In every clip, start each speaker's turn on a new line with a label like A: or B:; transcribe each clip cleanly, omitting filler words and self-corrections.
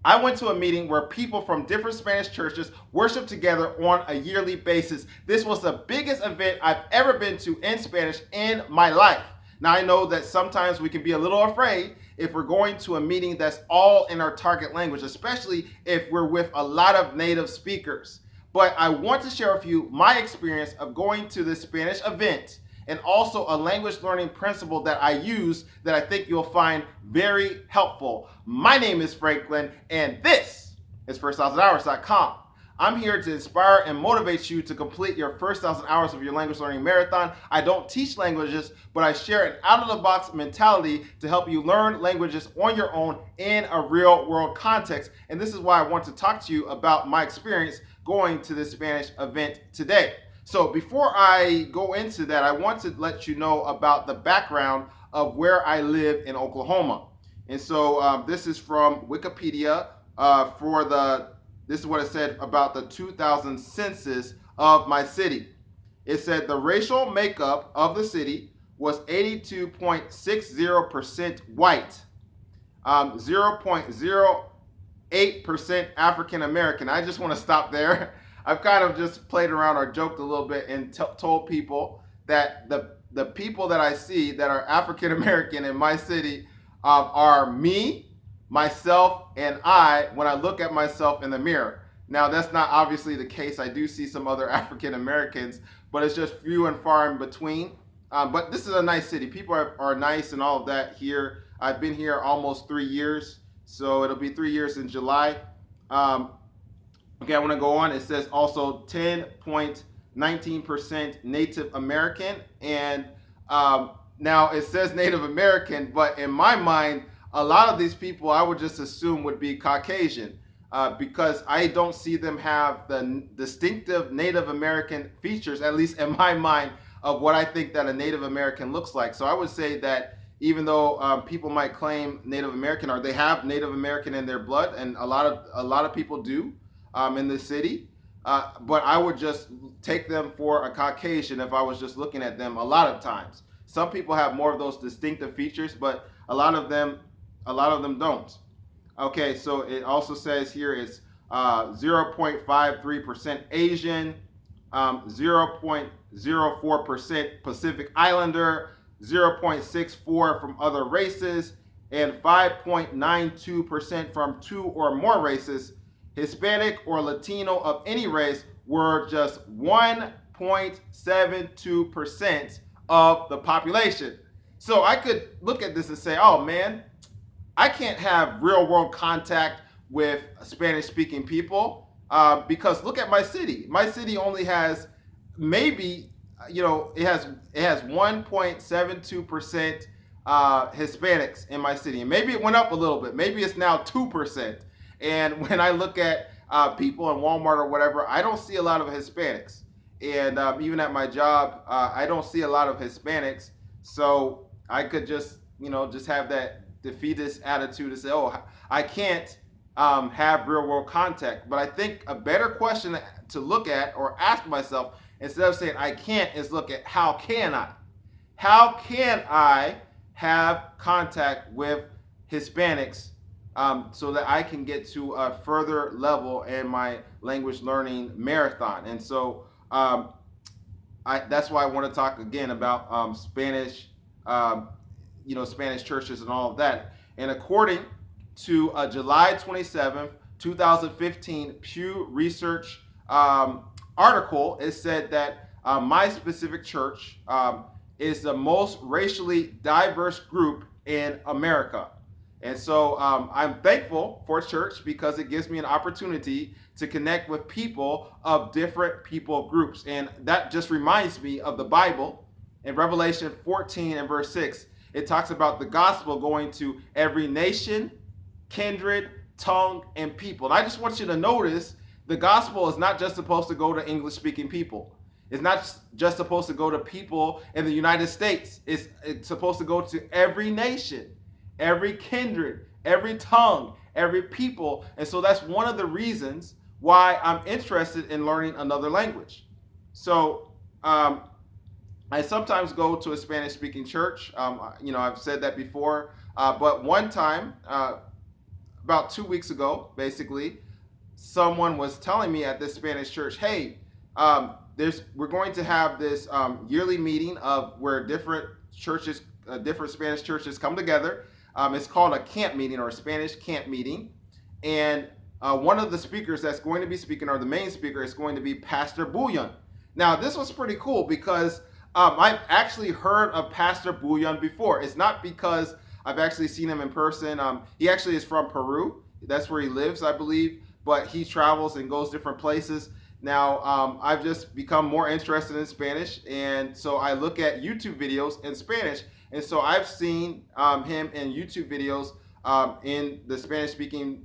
A: I went to a meeting where people from different Spanish churches worship together on a yearly basis. This was the biggest event I've ever been to in Spanish in my life. Now, I know that sometimes we can be a little afraid if we're going to a meeting that's all in our target language, especially if we're with a lot of native speakers. But I want to share with you my experience of going to this Spanish event and also a language learning principle that I use that I think you'll find very helpful. My name is Franklin, and this is first1000hours.com. I'm here to inspire and motivate you to complete your first 1,000 hours of your language learning marathon. I don't teach languages, but I share an out-of-the-box mentality to help you learn languages on your own in a real-world context. And this is why I want to talk to you about my experience going to this Spanish event today. So before I go into that, I want to let you know about the background of where I live in Oklahoma. And so this is from Wikipedia this is what it said about the 2000 census of my city. It said the racial makeup of the city was 82.60% white, 0.08% African American. I just want to stop there. I've kind of just played around or joked a little bit and told people that the people that I see that are African American in my city are me, myself, and I when I look at myself in the mirror. Now, that's not obviously the case. I do see some other African Americans, but it's just few and far in between. But this is a nice city. People are nice and all of that here. I've been here almost 3 years, so it'll be 3 years in July. Okay, I want to go on. It says also 10.19% Native American. And now it says Native American, but in my mind, a lot of these people I would just assume would be Caucasian because I don't see them have the distinctive Native American features, at least in my mind, of what I think that a Native American looks like. So I would say that even though people might claim Native American or they have Native American in their blood, and a lot of people do in the city, but I would just take them for a Caucasian if I was just looking at them a lot of times. Some people have more of those distinctive features, but a lot of them don't. Okay, so it also says here it's 0.53% Asian, 0.04% Pacific Islander, 0.64% from other races, and 5.92% from 2 or more races. Hispanic or Latino of any race were just 1.72% of the population. So I could look at this and say, oh man, I can't have real world contact with Spanish speaking people because look at my city. My city only has maybe, it has 1.72% Hispanics in my city. And maybe it went up a little bit. Maybe it's now 2%. And when I look at people in Walmart or whatever, I don't see a lot of Hispanics. And even at my job, I don't see a lot of Hispanics. So I could just have that defeatist attitude to say, oh, I can't have real world contact. But I think a better question to look at or ask myself, instead of saying I can't, is look at how can I? How can I have contact with Hispanics so that I can get to a further level in my language learning marathon? And so that's why I want to talk again about Spanish, Spanish churches and all of that. And according to a July 27th, 2015 Pew Research article, it said that my specific church is the most racially diverse group in America. And so I'm thankful for church because it gives me an opportunity to connect with people of different people groups. And that just reminds me of the Bible. In Revelation 14 and verse 6, it talks about the gospel going to every nation, kindred, tongue, and people. And I just want you to notice the gospel is not just supposed to go to English-speaking people. It's not just supposed to go to people in the United States. It's supposed to go to every nation, every kindred, every tongue, every people. And so that's one of the reasons why I'm interested in learning another language. So I sometimes go to a Spanish-speaking church. I've said that before. But one time, about 2 weeks ago, basically, someone was telling me at this Spanish church, hey, we're going to have this yearly meeting of where different churches, different Spanish churches come together. It's called a camp meeting or a Spanish camp meeting. And one of the speakers that's going to be speaking, or the main speaker, is going to be Pastor Bullion. Now, this was pretty cool because I've actually heard of Pastor Bullion before. It's not because I've actually seen him in person. He actually is from Peru. That's where he lives, I believe. But he travels and goes different places. Now, I've just become more interested in Spanish. And so I look at YouTube videos in Spanish. And so I've seen him in YouTube videos in the Spanish-speaking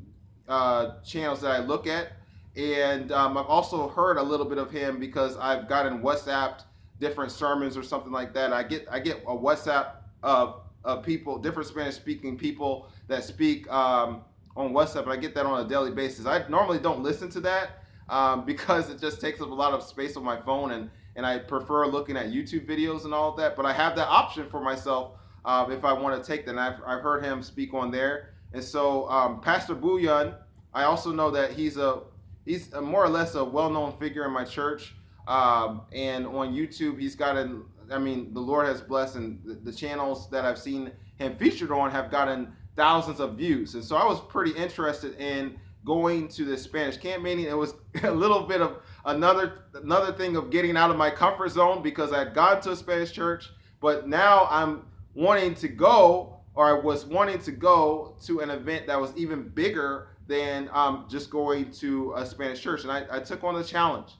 A: channels that I look at. And I've also heard a little bit of him because I've gotten WhatsApped different sermons or something like that. I get a WhatsApp of people, different Spanish-speaking people that speak on WhatsApp, and I get that on a daily basis. I normally don't listen to that because it just takes up a lot of space on my phone, and I prefer looking at YouTube videos and all of that. But I have that option for myself if I want to take that. And I've heard him speak on there. And so Pastor Bullion, I also know that he's more or less a well-known figure in my church. And on YouTube, he's gotten, I mean, the Lord has blessed, and the channels that I've seen him featured on have gotten thousands of views. And so I was pretty interested in going to this Spanish camp meeting. It was a little bit of another thing of getting out of my comfort zone because I had gone to a Spanish church, but now I'm wanting to go, or I was wanting to go to an event that was even bigger than just going to a Spanish church. And I took on the challenge.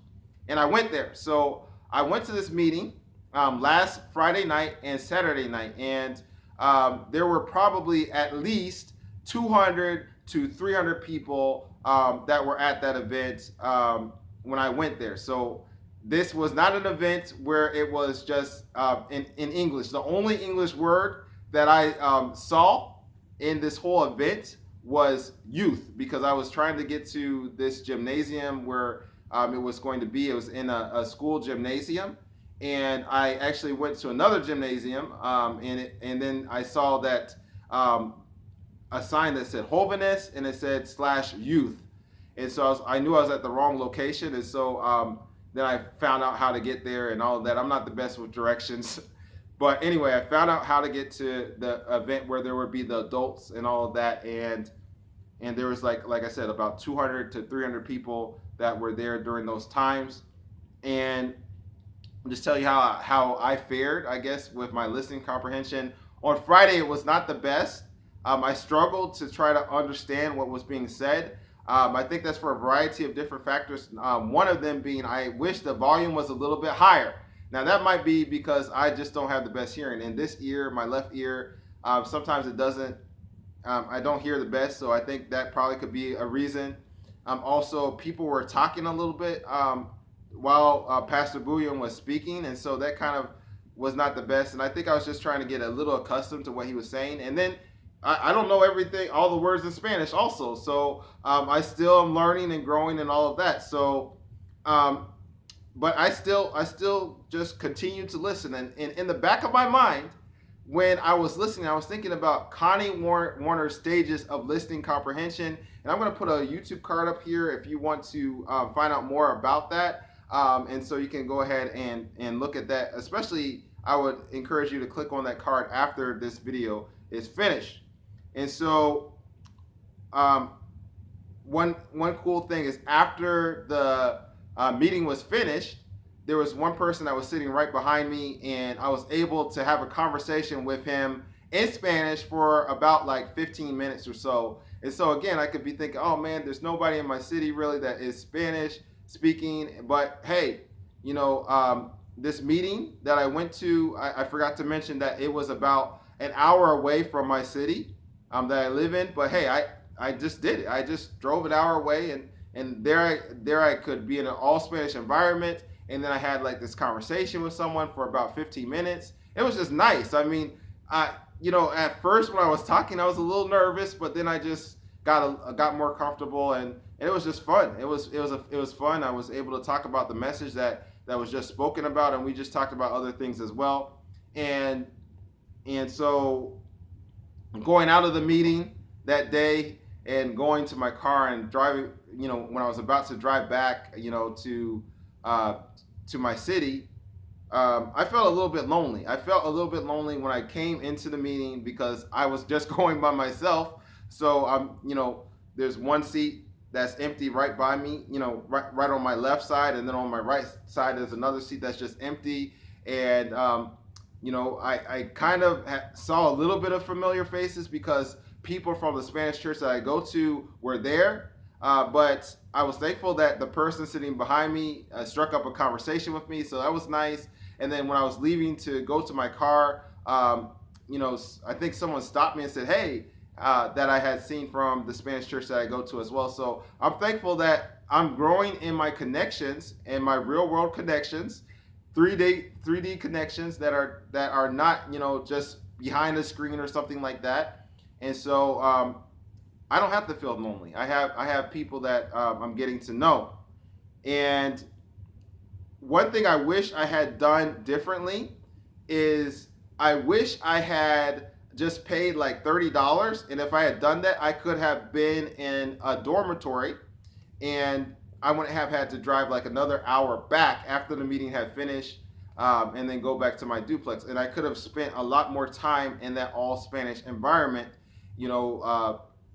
A: And I went there. So I went to this meeting last Friday night and Saturday night. And there were probably at least 200 to 300 people that were at that event when I went there. So this was not an event where it was just in English. The only English word that I saw in this whole event was youth, because I was trying to get to this gymnasium where it was going to be. It was in a school gymnasium, and I actually went to another gymnasium, and then I saw that a sign that said Jóvenes, and it said /youth, and so I knew I was at the wrong location, and so then I found out how to get there and all of that. I'm not the best with directions, but anyway, I found out how to get to the event where there would be the adults and all of that, and there was like I said, about 200 to 300 people that were there during those times. And I'll just tell you how I fared, I guess, with my listening comprehension. On Friday, it was not the best. I struggled to try to understand what was being said. I think that's for a variety of different factors. One of them being I wish the volume was a little bit higher. Now, that might be because I just don't have the best hearing. In this ear, my left ear, sometimes it doesn't, I don't hear the best, so I think that probably could be a reason. Also, people were talking a little bit while Pastor Bullion was speaking, and so that kind of was not the best. And I think I was just trying to get a little accustomed to what he was saying. And then I don't know everything, all the words in Spanish also, so I still am learning and growing and all of that. So, but I still just continue to listen. And in the back of my mind, when I was listening, I was thinking about Connie Warner's stages of listening comprehension. And I'm going to put a YouTube card up here if you want to find out more about that. And so you can go ahead and look at that. Especially, I would encourage you to click on that card after this video is finished. And so one cool thing is after the meeting was finished, there was one person that was sitting right behind me, and I was able to have a conversation with him in Spanish for about like 15 minutes or so. And so again, I could be thinking, oh man, there's nobody in my city really that is Spanish speaking. But hey, you know, this meeting that I went to, I forgot to mention that it was about an hour away from my city that I live in. But hey, I just did it. I just drove an hour away, and there I could be in an all Spanish environment. And then I had like this conversation with someone for about 15 minutes. It was just nice. I mean, you know, at first when I was talking, I was a little nervous, but then I just got more comfortable, and it was just fun. It was fun. I was able to talk about the message that was just spoken about, and we just talked about other things as well. And so going out of the meeting that day, and going to my car and driving, when I was about to drive back, uh, to my city, I felt a little bit lonely. I felt a little bit lonely when I came into the meeting because I was just going by myself. So there's one seat that's empty right by me, right on my left side, and then on my right side there's another seat that's just empty. And I kind of saw a little bit of familiar faces because people from the Spanish church that I go to were there. But I was thankful that the person sitting behind me struck up a conversation with me, so that was nice. And then when I was leaving to go to my car, I think someone stopped me and said, "Hey," that I had seen from the Spanish church that I go to as well. So I'm thankful that I'm growing in my connections and my real world connections, 3D connections that are not just behind a screen or something like that. And so I don't have to feel lonely. I have people that I'm getting to know. And one thing I wish I had done differently is I wish I had just paid like $30, and if I had done that, I could have been in a dormitory, and I wouldn't have had to drive like another hour back after the meeting had finished, and then go back to my duplex. And I could have spent a lot more time in that all Spanish environment,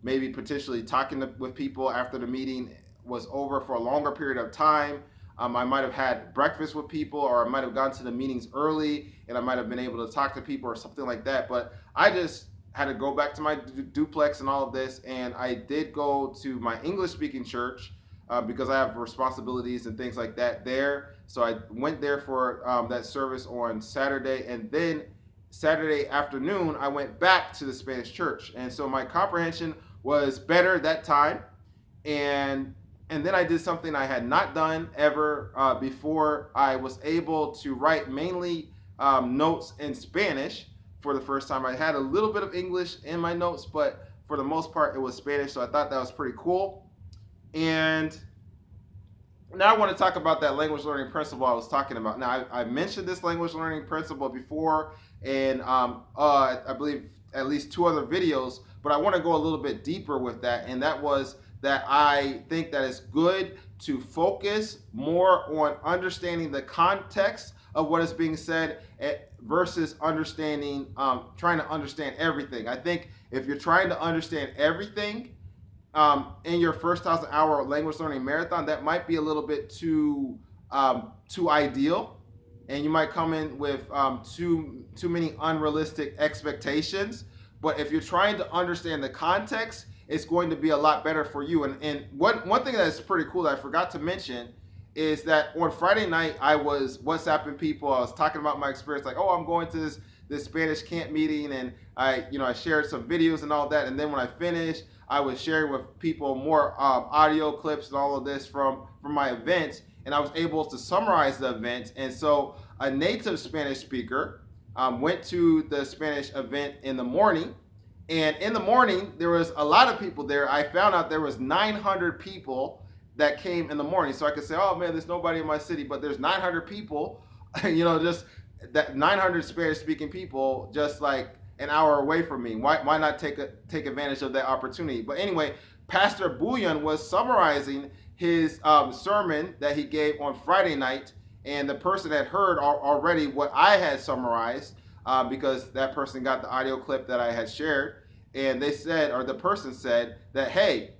A: maybe potentially talking with people after the meeting was over for a longer period of time. I might have had breakfast with people, or I might have gone to the meetings early, and I might have been able to talk to people or something like that. But I just had to go back to my duplex and all of this, and I did go to my English-speaking church because I have responsibilities and things like that there. So I went there for that service on Saturday, and then Saturday afternoon, I went back to the Spanish church. And so my comprehension was better that time. And then I did something I had not done ever before. I was able to write mainly notes in Spanish for the first time. I had a little bit of English in my notes, but for the most part, it was Spanish. So I thought that was pretty cool. And now I want to talk about that language learning principle I was talking about. Now, I mentioned this language learning principle before in, I believe, at least 2 other videos, but I want to go a little bit deeper with that. And that was that I think that it's good to focus more on understanding the context of what is being said versus understanding, trying to understand everything. I think if you're trying to understand everything in your first 1,000-hour language learning marathon, that might be a little bit too ideal, and you might come in with too many unrealistic expectations. But if you're trying to understand the context, it's going to be a lot better for you. And one thing that's pretty cool that I forgot to mention is that on Friday night, I was WhatsApping people. I was talking about my experience, like, oh, I'm going to this Spanish camp meeting, and I shared some videos and all that. And then when I finished, I was sharing with people more audio clips and all of this from my events, and I was able to summarize the event. And so a native Spanish speaker went to the Spanish event in the morning. And in the morning, there was a lot of people there. I found out there was 900 people that came in the morning. So I could say, oh man, there's nobody in my city, but there's 900 people, just that 900 Spanish speaking people just like an hour away from me. Why not take advantage of that opportunity? But anyway, Pastor Bullion was summarizing his sermon that he gave on Friday night, and the person had heard already what I had summarized, because that person got the audio clip that I had shared, and they said, or the person said that, hey,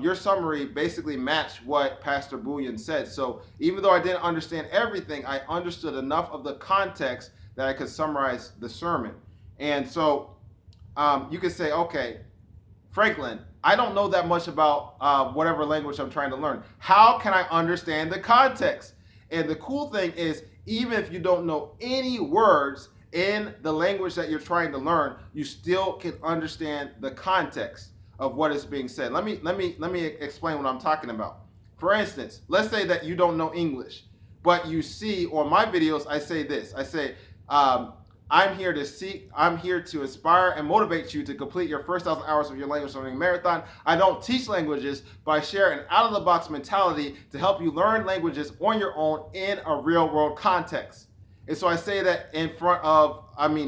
A: your summary basically matched what Pastor Bullion said. So even though I didn't understand everything, I understood enough of the context that I could summarize the sermon. And so you could say, okay, Franklin, I don't know that much about whatever language I'm trying to learn. How can I understand the context? And the cool thing is, even if you don't know any words in the language that you're trying to learn, you still can understand the context of what is being said. Let me explain what I'm talking about. For instance, let's say that you don't know English, but you see on my videos, I say this. I say, I'm here to inspire and motivate you to complete your first 1,000 hours of your language learning marathon. I don't teach languages, but I share an out-of-the-box mentality to help you learn languages on your own in a real-world context. And so I say that in front of,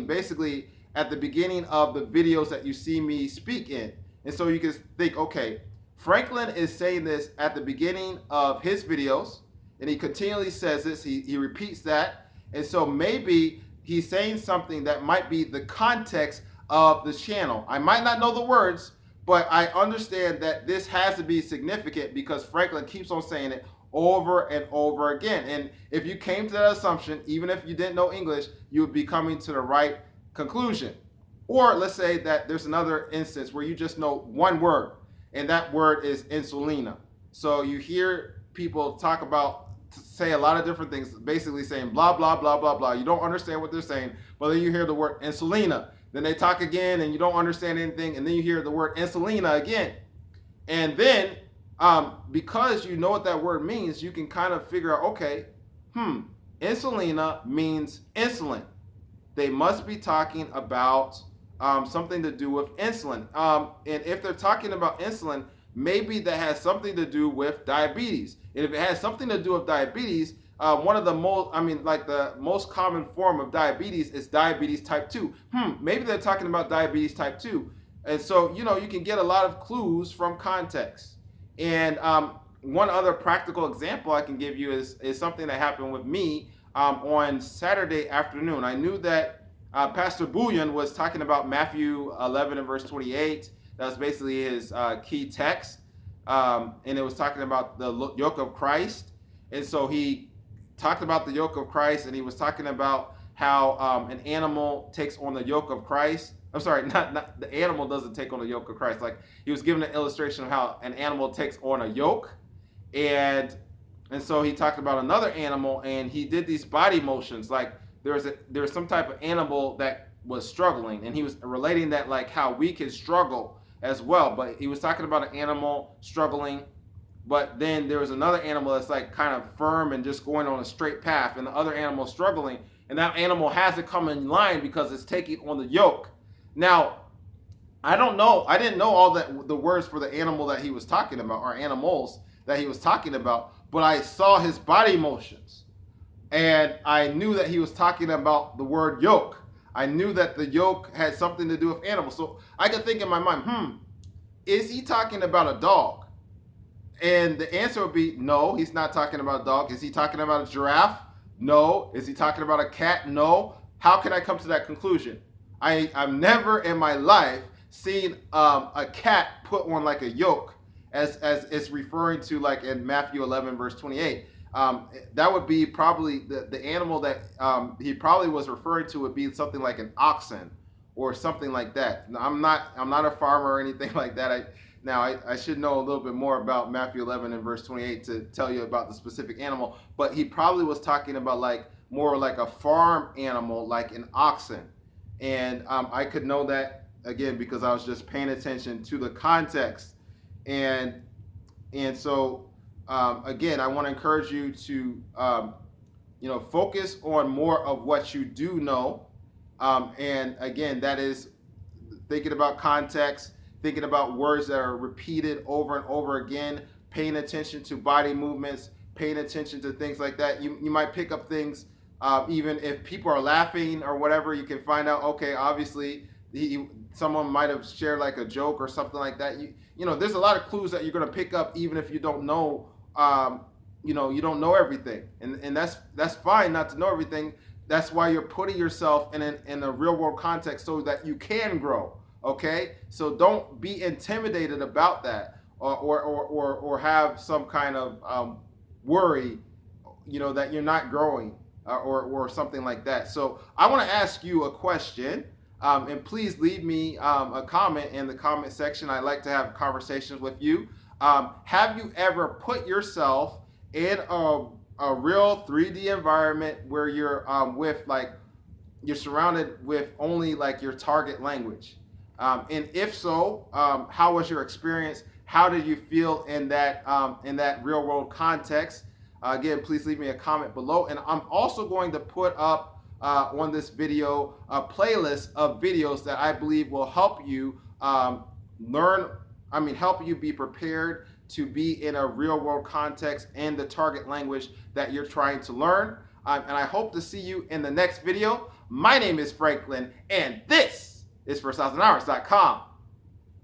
A: basically at the beginning of the videos that you see me speak in. And so you can think, okay, Franklin is saying this at the beginning of his videos, and he continually says this, he repeats that. And so maybe he's saying something that might be the context of the channel. I might not know the words, but I understand that this has to be significant because Franklin keeps on saying it over and over again. And if you came to that assumption, even if you didn't know English, you would be coming to the right conclusion. Or let's say that there's another instance where you just know one word, and that word is insulina. So you hear people say a lot of different things, basically saying blah, blah, blah, blah, blah. You don't understand what they're saying, but then you hear the word insulina. Then they talk again and you don't understand anything, and then you hear the word insulina again. And then because you know what that word means, you can kind of figure out, okay, insulina means insulin. They must be talking about something to do with insulin. And if they're talking about insulin, maybe that has something to do with diabetes. And if it has something to do with diabetes, one of the most common form of diabetes is diabetes type 2. Maybe they're talking about diabetes type 2. And so, you can get a lot of clues from context. And one other practical example I can give you is something that happened with me on Saturday afternoon. I knew that Pastor Bouillon was talking about Matthew 11 and verse 28. That was basically his key text. And it was talking about the yoke of Christ. And so he talked about the yoke of Christ, and he was talking about how an animal takes on the yoke of Christ. I'm sorry, not the animal doesn't take on the yoke of Christ. Like, he was giving an illustration of how an animal takes on a yoke. And so he talked about another animal, and he did these body motions. Like, there's some type of animal that was struggling, and he was relating that like how we can struggle as well. But he was talking about an animal struggling, but then there was another animal that's like kind of firm and just going on a straight path, and the other animal struggling, and that animal has to come in line because it's taking on the yoke. Now, I didn't know all the words for the animal that he was talking about, or animals that he was talking about, but I saw his body motions, and I knew that he was talking about the word yoke. I knew that the yoke had something to do with animals. So I could think in my mind, is he talking about a dog? And the answer would be no, he's not talking about a dog. Is he talking about a giraffe? No. Is he talking about a cat? No. How can I come to that conclusion? I've never in my life seen a cat put on like a yoke, as it's referring to like in Matthew 11 verse 28. That would be probably the animal that he probably was referring to would be something like an oxen or something like that. Now, I'm not a farmer or anything like that. I should know a little bit more about Matthew 11 and verse 28 to tell you about the specific animal, but he probably was talking about like more like a farm animal, like an oxen. And I could know that again because I was just paying attention to the context. And so again, I want to encourage you to focus on more of what you do know. And again, that is thinking about context, thinking about words that are repeated over and over again, paying attention to body movements, paying attention to things like that. You might pick up things. Even if people are laughing or whatever, you can find out, okay, obviously someone might have shared like a joke or something like that. There's a lot of clues that you're going to pick up even if you don't know, you don't know everything. And that's fine not to know everything. That's why you're putting yourself in a real world context so that you can grow, okay? So don't be intimidated about that or have some kind of worry, that you're not growing. Or something like that. So I want to ask you a question, and please leave me a comment in the comment section. I like to have conversations with you. Have you ever put yourself in a real 3D environment where you're you're surrounded with only like your target language? And if so, how was your experience? How did you feel in that real world context? Again, please leave me a comment below. And I'm also going to put up on this video a playlist of videos that I believe will help you help you be prepared to be in a real world context and the target language that you're trying to learn. And I hope to see you in the next video. My name is Franklin, and this is for 1000hours.com.